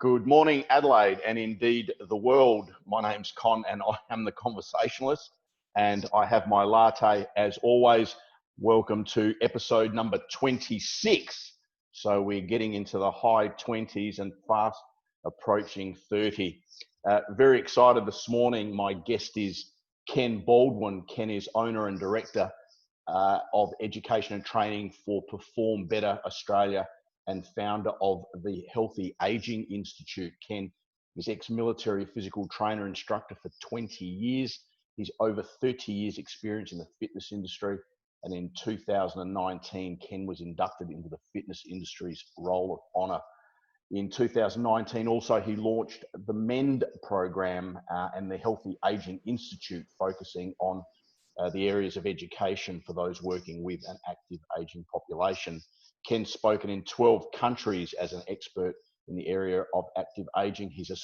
Good morning, Adelaide, and indeed the world. My name's Con, and I am the Conversationalist, and I have my latte as always. Welcome to episode number 26. So we're getting into the high 20s and fast approaching 30. Very excited this morning. My guest is Ken Baldwin. Ken is owner and director of education and training for Perform Better Australia and founder of the Healthy Aging Institute. Ken is ex-military physical trainer instructor for 20 years. He's over 30 years experience in the fitness industry. And in 2019, Ken was inducted into the fitness industry's Roll of Honor. In 2019, also, he launched the MEND program and the Healthy Aging Institute, focusing on the areas of education for those working with an active aging population. Ken's spoken in 12 countries as an expert in the area of active aging. He's a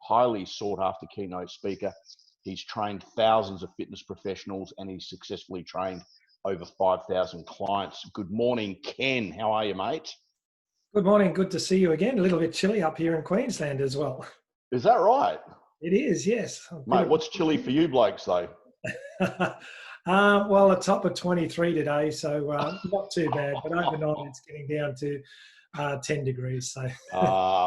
highly sought after keynote speaker. He's trained thousands of fitness professionals and he's successfully trained over 5,000 clients. Good morning, Ken. How are you, mate? Good morning. Good to see you again. A little bit chilly up here in Queensland as well. Is that right? It is, yes. Mate, what's chilly for you blokes though? Well, a top of 23 today, so not too bad. But overnight, it's getting down to 10 degrees. So,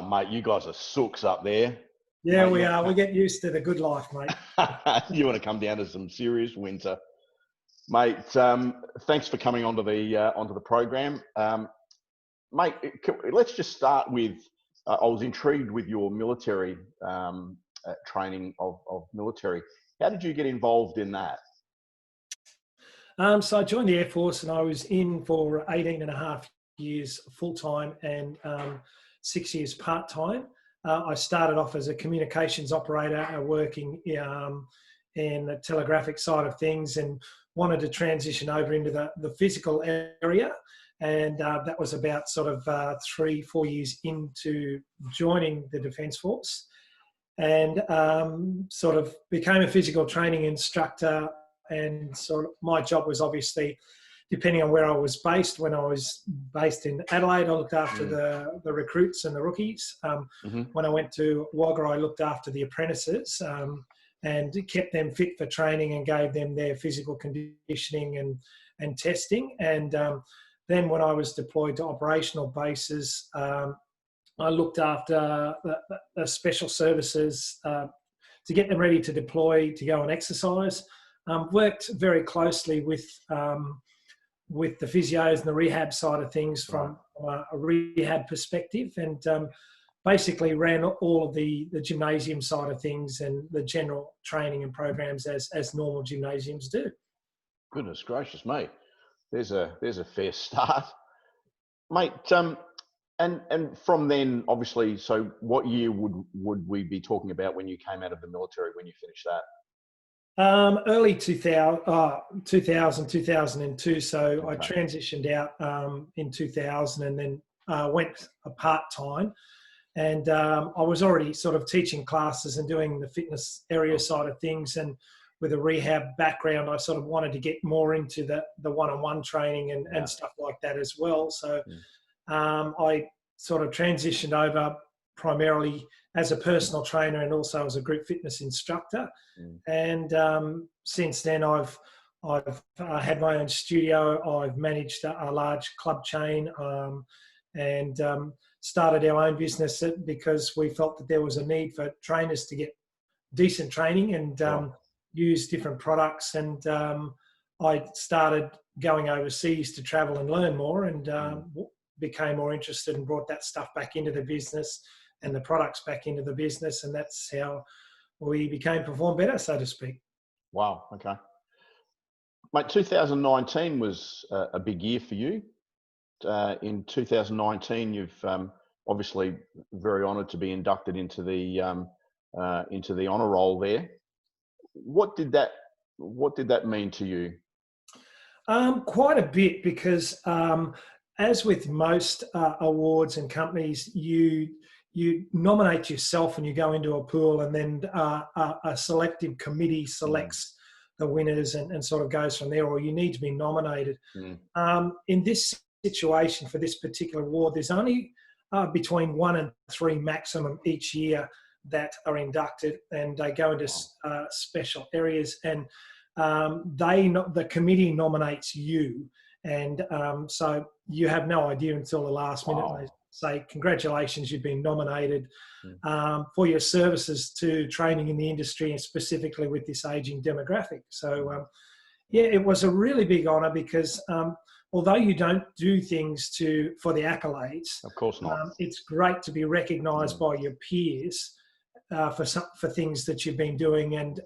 mate, you guys are sooks up there. Yeah, mate, we are. We get used to the good life, mate. You want to come down to some serious winter, mate? Thanks for coming onto the program, mate. Let's just start with. I was intrigued with your military training of military. How did you get involved in that? So I joined the Air Force and I was in for 18 and a half years full-time and 6 years part-time. I started off as a communications operator working in the telegraphic side of things and wanted to transition over into the physical area. And that was about sort of 3-4 years into joining the Defence Force. And sort of became a physical training instructor. And sort of my job was obviously, depending on where I was based, when I was based in Adelaide, I looked after the recruits and the rookies. When I went to Wagga, I looked after the apprentices and kept them fit for training and gave them their physical conditioning and testing. And then when I was deployed to operational bases, I looked after the special services to get them ready to deploy, to go and exercise. Worked very closely with the physios and the rehab side of things from a rehab perspective, and basically ran all of the gymnasium side of things and the general training and programs as normal gymnasiums do. Goodness gracious, mate. There's a fair start, mate. And from then, obviously, so what year would we be talking about when you came out of the military, when you finished that? Early 2000, 2002. So okay. I transitioned out in 2000 and then went part-time. And I was already sort of teaching classes and doing the fitness area side of things. And with a rehab background, I sort of wanted to get more into the one-on-one training and stuff like that as well. So I sort of transitioned over primarily as a personal trainer and also as a group fitness instructor. And since then, I've had my own studio. I've managed a large club chain and started our own business because we felt that there was a need for trainers to get decent training and use different products. And I started going overseas to travel and learn more and became more interested and brought that stuff back into the business and the products back into the business. And that's how we became Perform Better, so to speak. Wow. Okay. Mate, 2019 was a big year for you. In 2019, you've obviously very honoured to be inducted into the honour roll there. What did that mean to you? Quite a bit, because as with most awards and companies, you nominate yourself and you go into a pool, and then a selective committee selects the winners and sort of goes from there, or you need to be nominated. In this situation for this particular award, there's only between 1 and 3 maximum each year that are inducted, and they go into special areas, and the committee nominates you, and so you have no idea until the last minute. They say, congratulations, you've been nominated for your services to training in the industry, and specifically with this aging demographic. So yeah, it was a really big honour, because although you don't do things for the accolades, of course not, it's great to be recognised by your peers for things that you've been doing. And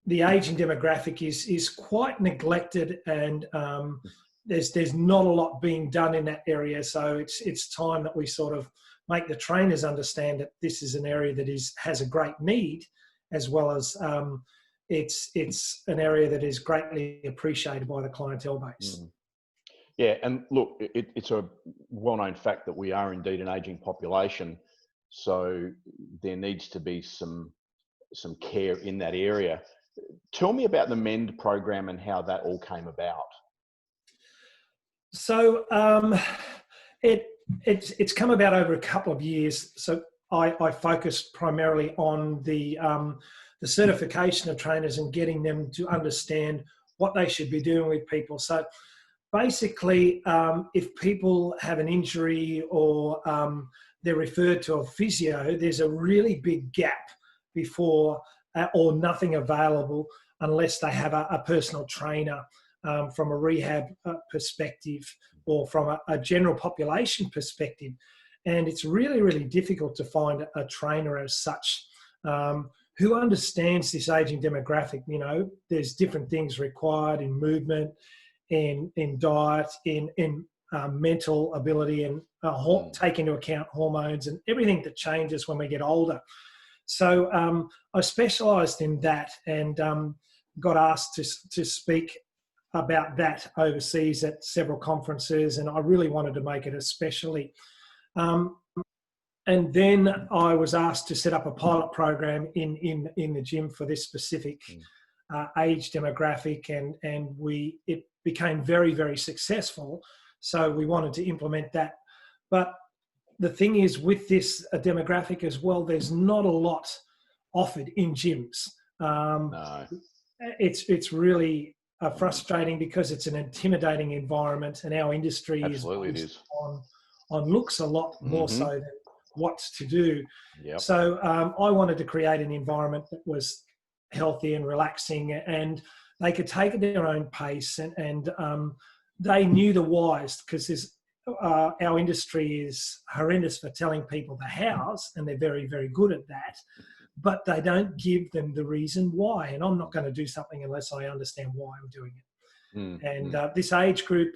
the ageing demographic is quite neglected, and there's not a lot being done in that area. So it's time that we sort of make the trainers understand that this is an area that has a great need, as well as it's an area that is greatly appreciated by the clientele base. Yeah, and look, it's a well-known fact that we are indeed an ageing population, so there needs to be some care in that area. Tell me about the MEND program and how that all came about. So it's come about over a couple of years. So I focused primarily on the certification of trainers and getting them to understand what they should be doing with people. So basically, if people have an injury or they're referred to a physio, there's a really big gap before or nothing available unless they have a personal trainer from a rehab perspective or from a general population perspective. And it's really, really difficult to find a trainer as such who understands this aging demographic. You know, there's different things required in movement, in diet, in mental ability, and take into account hormones and everything that changes when we get older. So I specialised in that, and got asked to speak about that overseas at several conferences, and I really wanted to make it especially. And then I was asked to set up a pilot program in the gym for this specific age demographic, and it became very, very successful. So we wanted to implement that. But the thing is, with this demographic as well, there's not a lot offered in gyms. No. It's really frustrating because it's an intimidating environment, and our industry is based on looks a lot more so than what's to do. Yep. So I wanted to create an environment that was healthy and relaxing, and they could take it at their own pace, and they knew the whys, because our industry is horrendous for telling people the hows, and they're very, very good at that, but they don't give them the reason why. And I'm not going to do something unless I understand why I'm doing it. And this age group,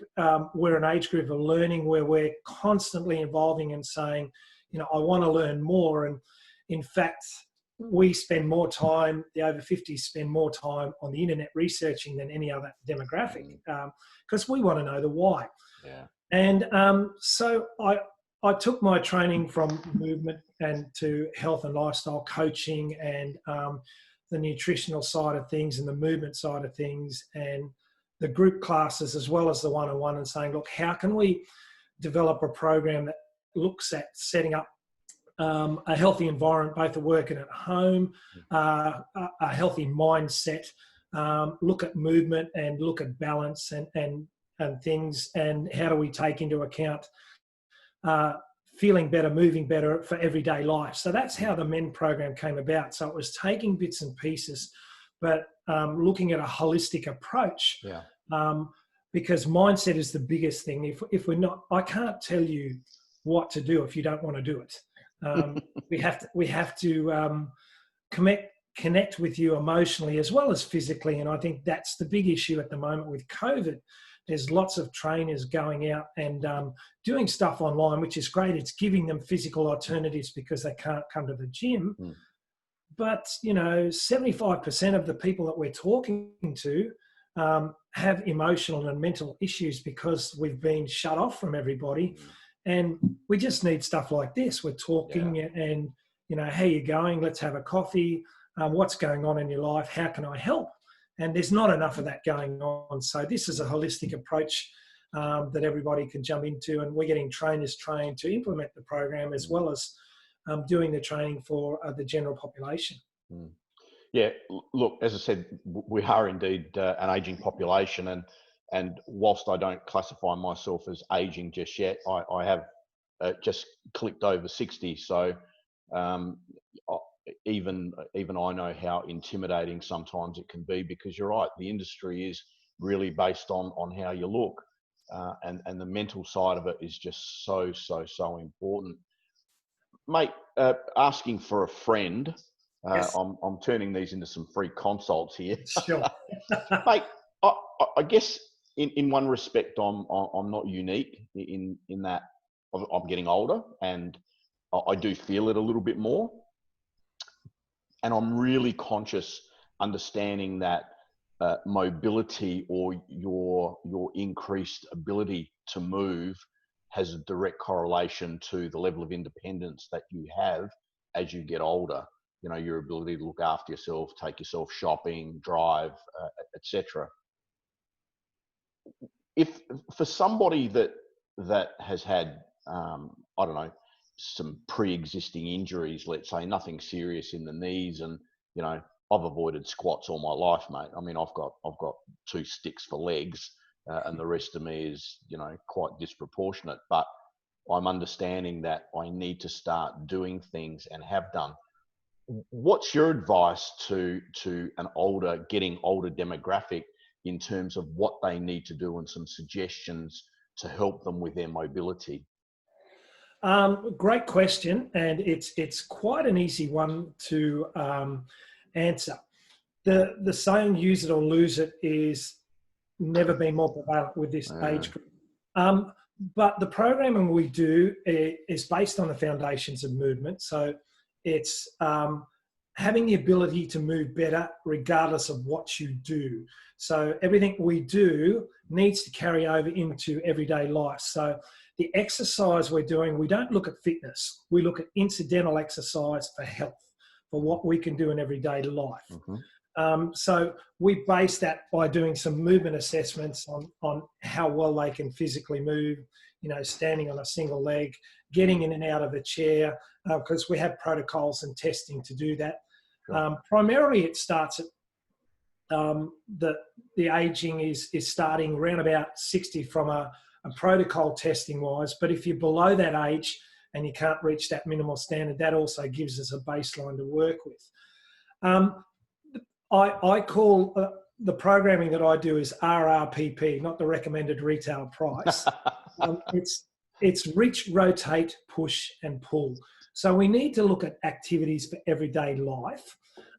we're an age group of learning where we're constantly evolving and saying, you know, I want to learn more. And in fact, we spend more time, the over 50s spend more time on the internet researching than any other demographic, because we want to know the why. Yeah. And so I took my training from movement and to health and lifestyle coaching, and the nutritional side of things and the movement side of things, and the group classes as well as the one-on-one, and saying, look, how can we develop a program that looks at setting up a healthy environment, both at work and at home, a healthy mindset, look at movement and look at balance and things, and how do we take into account feeling better, moving better for everyday life. So that's how the MEND program came about. So it was taking bits and pieces, but looking at a holistic approach, because mindset is the biggest thing. If we're not, I can't tell you what to do if you don't want to do it. We have to connect with you emotionally as well as physically, and I think that's the big issue at the moment with COVID. There's lots of trainers going out and doing stuff online, which is great. It's giving them physical alternatives because they can't come to the gym. But, you know, 75% of the people that we're talking to have emotional and mental issues because we've been shut off from everybody. And we just need stuff like this. We're talking and, you know, how you going? Let's have a coffee. What's going on in your life? How can I help? And there's not enough of that going on. So this is a holistic approach that everybody can jump into, and we're getting trainers trained to implement the program as well as doing the training for the general population. Yeah, look, as I said, we are indeed an ageing population, and whilst I don't classify myself as ageing just yet, I have just clicked over 60. So even I know how intimidating sometimes it can be, because you're right, the industry is really based on how you look, and the mental side of it is just so important. Mate, asking for a friend. Yes. I'm turning these into some free consults here. Sure. Mate, I guess in one respect, I'm not unique in that I'm getting older, and I do feel it a little bit more. And I'm really conscious, understanding that mobility, or your increased ability to move, has a direct correlation to the level of independence that you have as you get older. You know, your ability to look after yourself, take yourself shopping, drive, etc. If for somebody that has had, I don't know, some pre-existing injuries, let's say nothing serious in the knees, and you know, I've avoided squats all my life, mate. I mean, I've got 2 sticks for legs, and the rest of me is, you know, quite disproportionate. But I'm understanding that I need to start doing things, and have done. What's your advice to an getting older demographic in terms of what they need to do, and some suggestions to help them with their mobility? Great question, and it's quite an easy one to answer. The saying "use it or lose it" is never been more prevalent with this age group. But the programming we do is based on the foundations of movement. So it's having the ability to move better regardless of what you do. So everything we do needs to carry over into everyday life. So the exercise we're doing, we don't look at fitness. We look at incidental exercise for health, for what we can do in everyday life. So we base that by doing some movement assessments on how well they can physically move, you know, standing on a single leg, getting in and out of a chair, because we have protocols and testing to do that. Primarily it starts at the aging is starting around about 60 from a protocol testing wise, but if you're below that age and you can't reach that minimal standard, that also gives us a baseline to work with. I call the programming that I do is RRPP, not the recommended retail price. It's reach, rotate, push, and pull. So we need to look at activities for everyday life,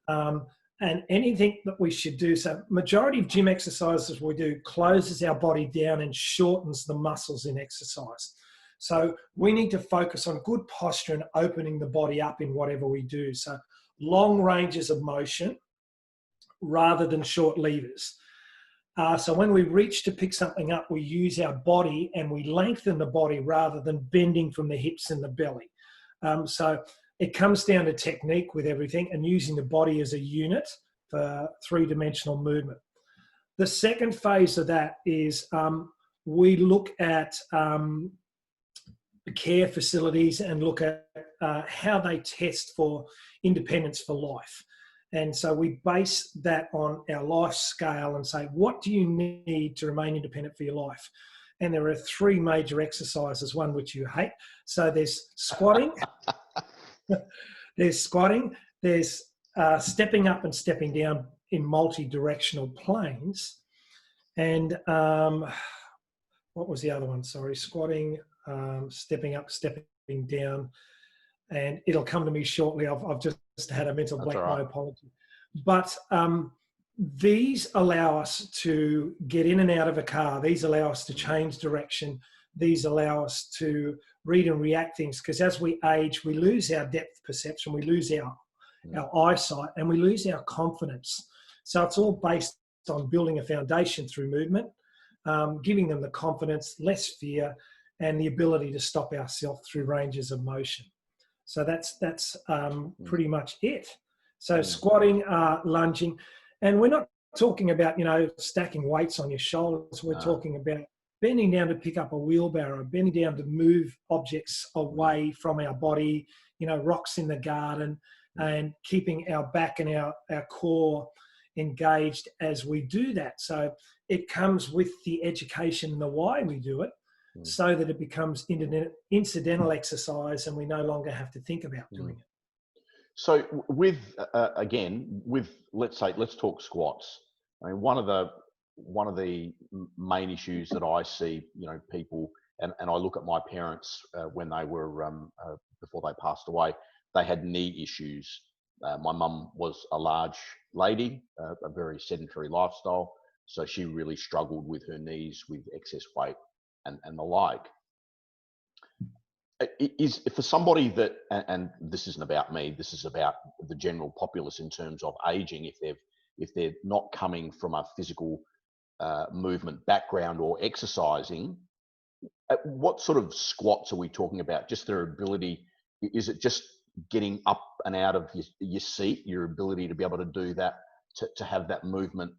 and anything that we should do. So majority of gym exercises we do closes our body down and shortens the muscles in exercise. So we need to focus on good posture and opening the body up in whatever we do. So long ranges of motion rather than short levers. So when we reach to pick something up, we use our body and we lengthen the body rather than bending from the hips and the belly. So it comes down to technique with everything, and using the body as a unit for 3-dimensional movement. The second phase of that is we look at care facilities and look at how they test for independence for life. And so we base that on our life scale and say, what do you need to remain independent for your life? And there are 3 major exercises, one which you hate. So there's squatting, there's stepping up and stepping down in multi-directional planes. And what was the other one? Sorry, squatting, stepping up, stepping down. And it'll come to me shortly. I've just had a mental blank, my apology. But these allow us to get in and out of a car. These allow us to change direction. These allow us to read and react things, because as we age, we lose our depth perception, we lose our eyesight, and we lose our confidence. So it's all based on building a foundation through movement, giving them the confidence, less fear, and the ability to stop ourselves through ranges of motion. So that's pretty much it. So squatting, lunging, and we're not talking about, you know, stacking weights on your shoulders. We're talking about bending down to pick up a wheelbarrow, bending down to move objects away from our body, rocks in the garden, and keeping our back and our core engaged as we do that. So it comes with the education and the why we do it, so that it becomes incidental exercise and we no longer have to think about doing it. So with, let's talk squats. I mean, one of the main issues that I see, people, and I look at my parents when they were, before they passed away, they had knee issues. My mum was a large lady, a very sedentary lifestyle. So she really struggled with her knees, with excess weight and the like. Is for somebody that, and this isn't about me, this is about the general populace in terms of aging, if they're not coming from a physical movement background or exercising, what sort of squats are we talking about? Just their ability, is it just getting up and out of your seat, your ability to be able to do that, to have that movement,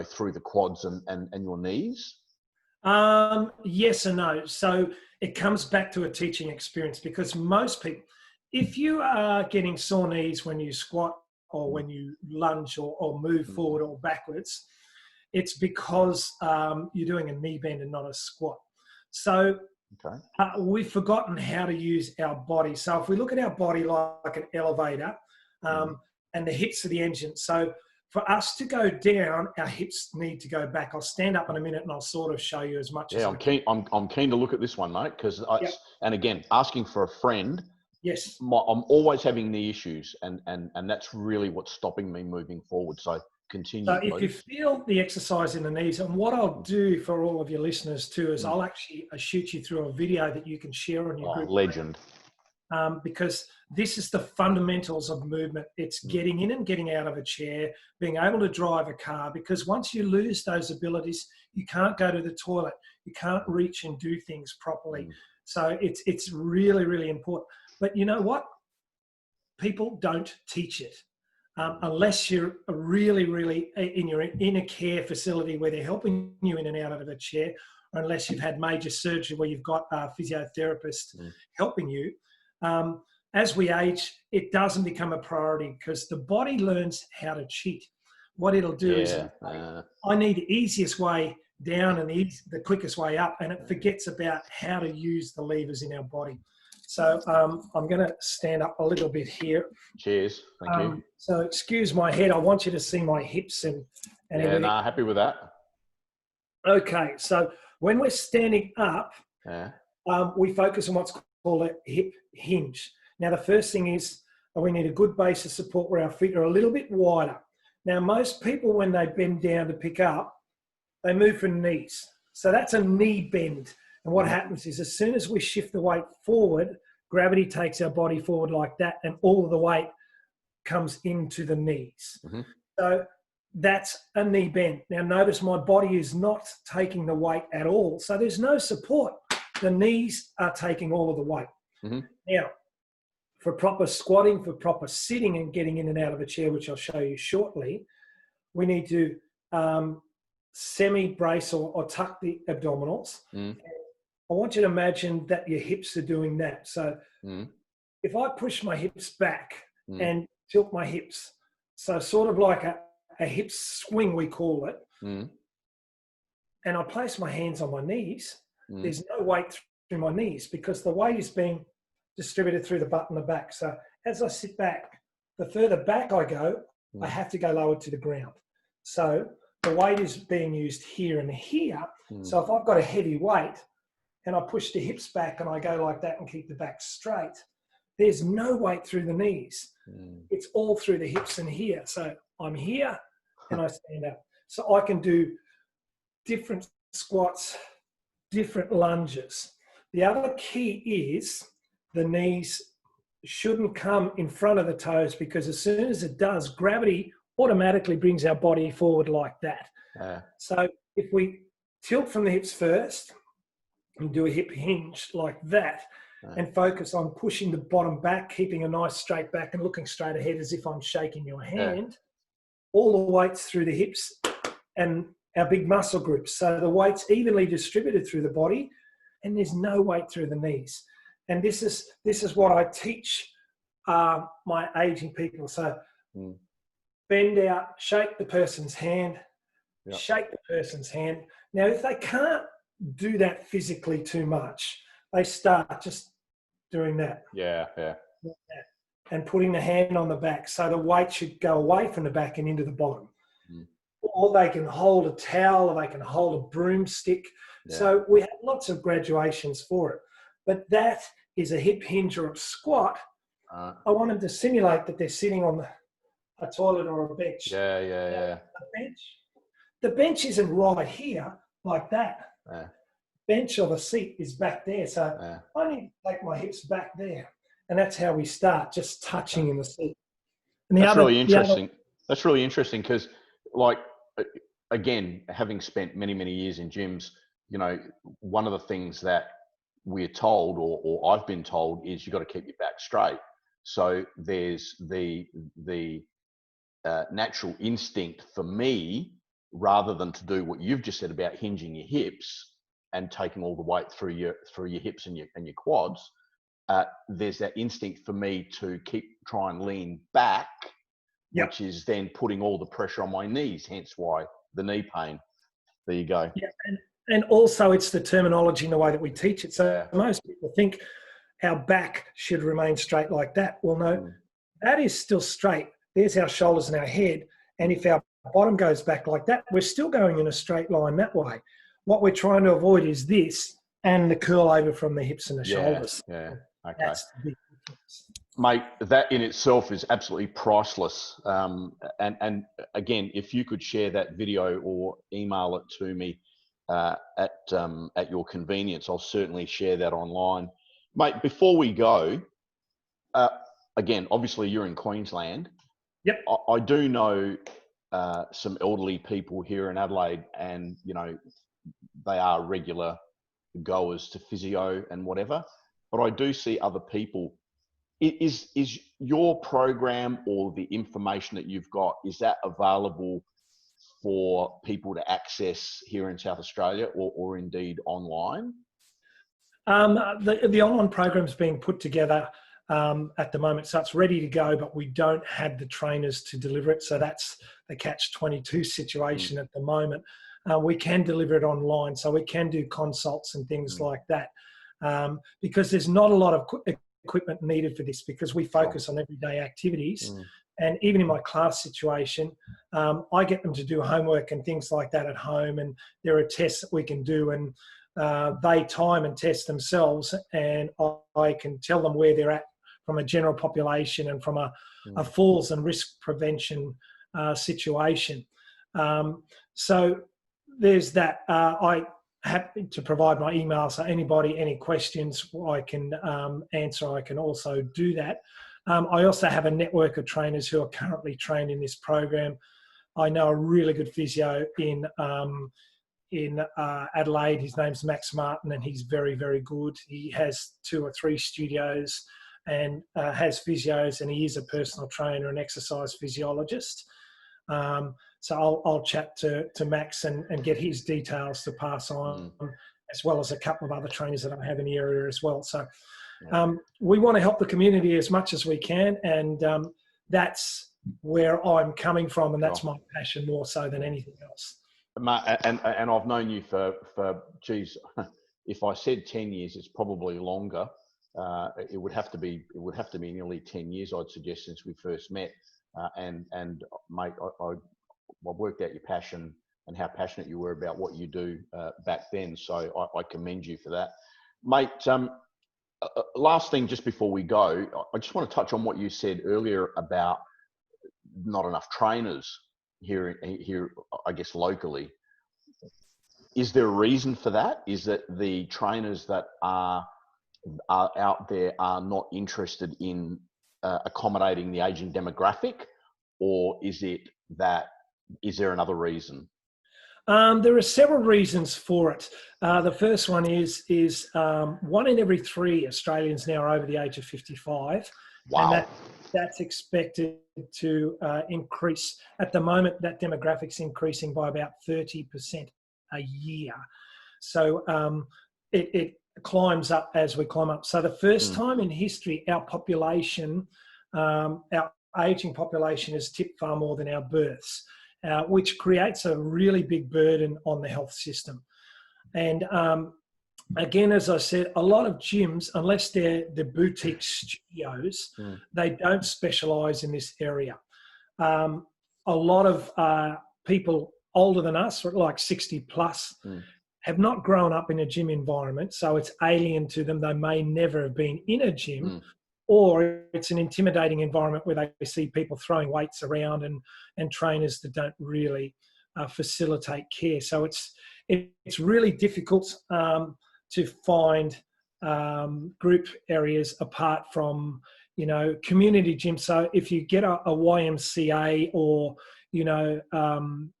through the quads and your knees? Yes and no. So it comes back to a teaching experience, because most people, if you are getting sore knees when you squat or when you lunge or move forward or backwards, it's because you're doing a knee bend and not a squat. So we've forgotten how to use our body. So if we look at our body like an elevator, and the hips are the engine. So for us to go down, our hips need to go back. I'll stand up in a minute and I'll sort of show you as much as I can. I'm keen to look at this one, mate, because and again, asking for a friend. Yes. I'm always having knee issues, and that's really what's stopping me moving forward. So continue. So please. if you feel the exercise in the knees, and what I'll do for all of your listeners too is I'll actually shoot you through a video that you can share on your group. Legend. Because this is the fundamentals of movement. It's getting in and getting out of a chair, being able to drive a car, because once you lose those abilities, you can't go to the toilet, you can't reach and do things properly. So it's really, really important. But you know what? People don't teach it. Unless you're really, really in a care facility where they're helping you in and out of a chair, or unless you've had major surgery where you've got a physiotherapist helping you. As we age, it doesn't become a priority, because the body learns how to cheat. What it'll do is, I need the easiest way down and the quickest way up, and it forgets about how to use the levers in our body. So I'm going to stand up a little bit here. Cheers. Thank you. So excuse my head. I want you to see my hips and everything. Happy with that. Okay. So when we're standing up, we focus on what's called a hip hinge. Now, the first thing is we need a good base of support where our feet are a little bit wider. Now, most people, when they bend down to pick up, they move from knees. So that's a knee bend. And what happens is, as soon as we shift the weight forward, gravity takes our body forward like that, and all of the weight comes into the knees. So that's a knee bend. Now, notice my body is not taking the weight at all. So there's no support. The knees are taking all of the weight. Now, for proper squatting, for proper sitting and getting in and out of a chair, which I'll show you shortly, we need to semi-brace or tuck the abdominals. I want you to imagine that your hips are doing that. So if I push my hips back and tilt my hips, so sort of like a hip swing, we call it, and I place my hands on my knees, there's no weight through my knees, because the weight is being distributed through the butt and the back. So as I sit back, the further back I go, I have to go lower to the ground. So the weight is being used here and here. So if I've got a heavy weight and I push the hips back and I go like that and keep the back straight, there's no weight through the knees. It's all through the hips and here. So I'm here and I stand up. So I can do different squats, different lunges. The other key is the knees shouldn't come in front of the toes, because as soon as it does, gravity automatically brings our body forward like that. So if we tilt from the hips first and do a hip hinge like that, and focus on pushing the bottom back, keeping a nice straight back and looking straight ahead as if I'm shaking your hand, all the weight's through the hips and our big muscle groups. So the weight's evenly distributed through the body, and there's no weight through the knees. And this is what I teach my aging people. So bend out, shake the person's hand, shake the person's hand. Now, if they can't do that physically too much, they start just doing that. Yeah. And putting the hand on the back. So the weight should go away from the back and into the bottom. Or they can hold a towel, or they can hold a broomstick. Yeah. So we have lots of graduations for it. But that is a hip hinge or a squat. I want them to simulate that they're sitting on a toilet or a bench. Yeah. The bench isn't right here like that. Bench or the seat is back there. So I need to take my hips back there. And that's how we start, just touching in the seat. And that's really interesting. That's really interesting because, like, again, having spent many, many years in gyms, you know, one of the things that we're told, or I've been told, is you've got to keep your back straight. So there's the natural instinct for me, rather than to do what you've just said about hinging your hips and taking all the weight through your hips and your quads. There's that instinct for me to try and lean back, which is then putting all the pressure on my knees, hence why the knee pain. There you go. Yeah, and also it's the terminology and the way that we teach it. So most people think our back should remain straight like that. Well, no, that is still straight. There's our shoulders and our head. And if our bottom goes back like that, we're still going in a straight line that way. What we're trying to avoid is this and the curl over from the hips and the shoulders. Yeah. Okay. That's the big difference. Mate, that in itself is absolutely priceless. And again, if you could share that video or email it to me at your convenience, I'll certainly share that online. Mate, before we go, again, obviously you're in Queensland. Yep. I do know some elderly people here in Adelaide, and, you know, they are regular goers to physio and whatever. But I do see other people. Is your program or the information that you've got, is that available for people to access here in South Australia or indeed online? The online program's being put together at the moment, so it's ready to go, but we don't have the trainers to deliver it. So that's the catch-22 situation at the moment. We can deliver it online, so we can do consults and things like that. Because there's not a lot of equipment needed for this, because we focus on everyday activities. And even in my class situation, I get them to do homework and things like that at home, and there are tests that we can do, and they time and test themselves, and I can tell them where they're at from a general population and from a falls and risk prevention situation. So there's that. I happy to provide my email, so anybody, any questions I can answer, I can also do that. I also have a network of trainers who are currently trained in this program. I know a really good physio in Adelaide. His name's Max Martin, and he's very, very good. He has 2 or 3 studios and has physios, and he is a personal trainer and exercise physiologist. So I'll chat to Max and get his details to pass on, as well as a couple of other trainers that I have in the area as well. So we want to help the community as much as we can, and that's where I'm coming from, and that's my passion more so than anything else. And I've known you for geez, if I said 10 years, it's probably longer. It would have to be nearly 10 years, I'd suggest, since we first met. And mate, I worked out your passion and how passionate you were about what you do back then. So I commend you for that, mate. Last thing, just before we go, I just want to touch on what you said earlier about not enough trainers here, I guess, locally. Is there a reason for that? Is that the trainers that are out there are not interested in accommodating the aging demographic, or is there another reason? There are several reasons for it. The first one is 1 in every 3 Australians now are over the age of 55, Wow. and that's expected to increase. At the moment, that demographic's increasing by about 30% a year. So it climbs up as we climb up. So the first time in history, our population, our aging population has tipped far more than our births, which creates a really big burden on the health system. And again, as I said, a lot of gyms, unless they're the boutique studios, they don't specialise in this area. A lot of people older than us, like 60 plus, have not grown up in a gym environment, so it's alien to them. They may never have been in a gym, or it's an intimidating environment where they see people throwing weights around and trainers that don't really facilitate care. So it's really difficult to find group areas apart from, community gyms. So if you get a YMCA or,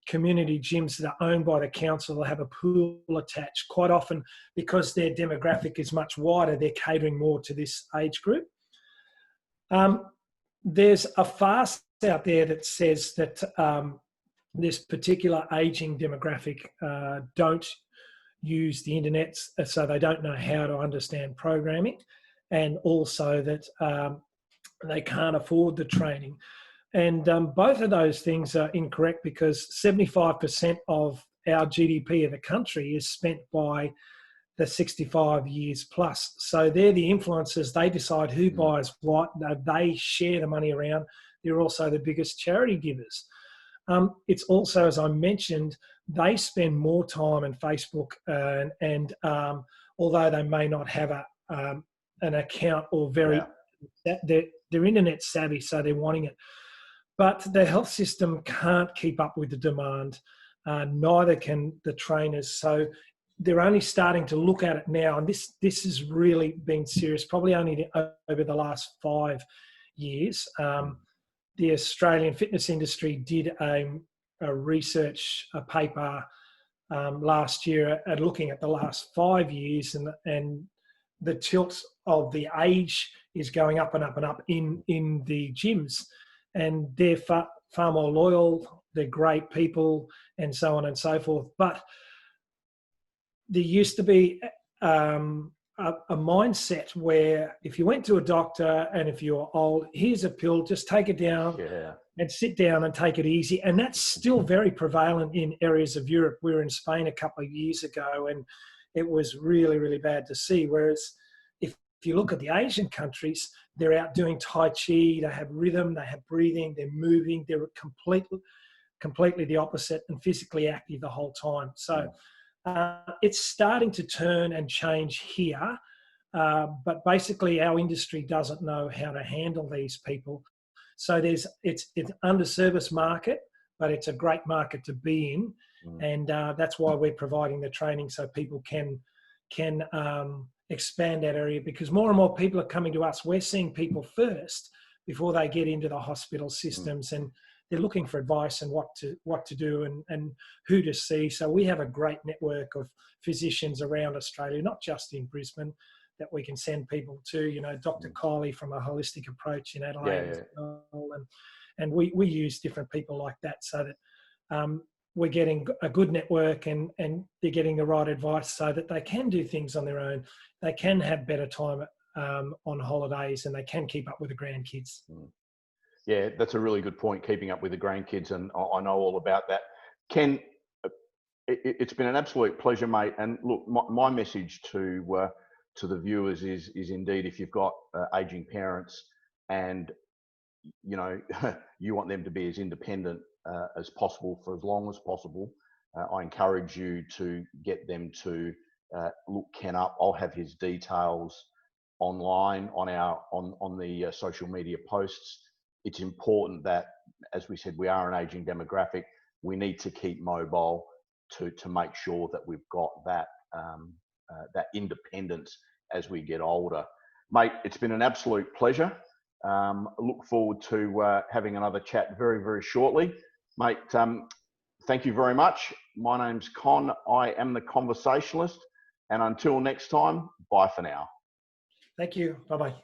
community gyms that are owned by the council, they'll have a pool attached. Quite often, because their demographic is much wider, they're catering more to this age group. There's a fast out there that says that this particular aging demographic don't use the internet, so they don't know how to understand programming, and also that they can't afford the training. And both of those things are incorrect, because 75% of our GDP of the country is spent by the 65 years plus. So they're the influencers. They decide who buys what. They share the money around. They're also the biggest charity givers. It's also, as I mentioned, they spend more time on Facebook, and although they may not have an account or they're internet savvy, so they're wanting it. But the health system can't keep up with the demand, neither can the trainers. So they're only starting to look at it now, and this has really been serious, probably only over the last 5 years. The Australian fitness industry did a research paper last year at looking at the last 5 years, and the tilt of the age is going up and up and up in the gyms, and they're far more loyal, they're great people, and so on and so forth. But there used to be a mindset where if you went to a doctor and if you're old, here's a pill, just take it down and sit down and take it easy. And that's still very prevalent in areas of Europe. We were in Spain a couple of years ago, and it was really, really bad to see. Whereas if you look at the Asian countries, they're out doing Tai Chi, they have rhythm, they have breathing, they're moving, they're completely the opposite, and physically active the whole time. So it's starting to turn and change here, but basically our industry doesn't know how to handle these people. So it's an underserviced market, but it's a great market to be in, and that's why we're providing the training so people can expand that area, because more and more people are coming to us. We're seeing people first before they get into the hospital systems, and they're looking for advice and what to do and who to see. So we have a great network of physicians around Australia, not just in Brisbane, that we can send people to. Dr. Kiley from a holistic approach in Adelaide as well, and we use different people like that, so that we're getting a good network, and they're getting the right advice so that they can do things on their own. They can have better time on holidays, and they can keep up with the grandkids. Yeah, that's a really good point, keeping up with the grandkids, and I know all about that. Ken, it's been an absolute pleasure, mate. And look, my message to the viewers is indeed, if you've got aging parents and you want them to be as independent as possible for as long as possible, I encourage you to get them to look Ken up. I'll have his details online on the social media posts. It's important that, as we said, we are an aging demographic. We need to keep mobile to make sure that we've got that that independence as we get older. Mate, it's been an absolute pleasure. I look forward to having another chat very, very shortly. Mate, thank you very much. My name's Con. I am the Conversationalist. And until next time, bye for now. Thank you. Bye-bye.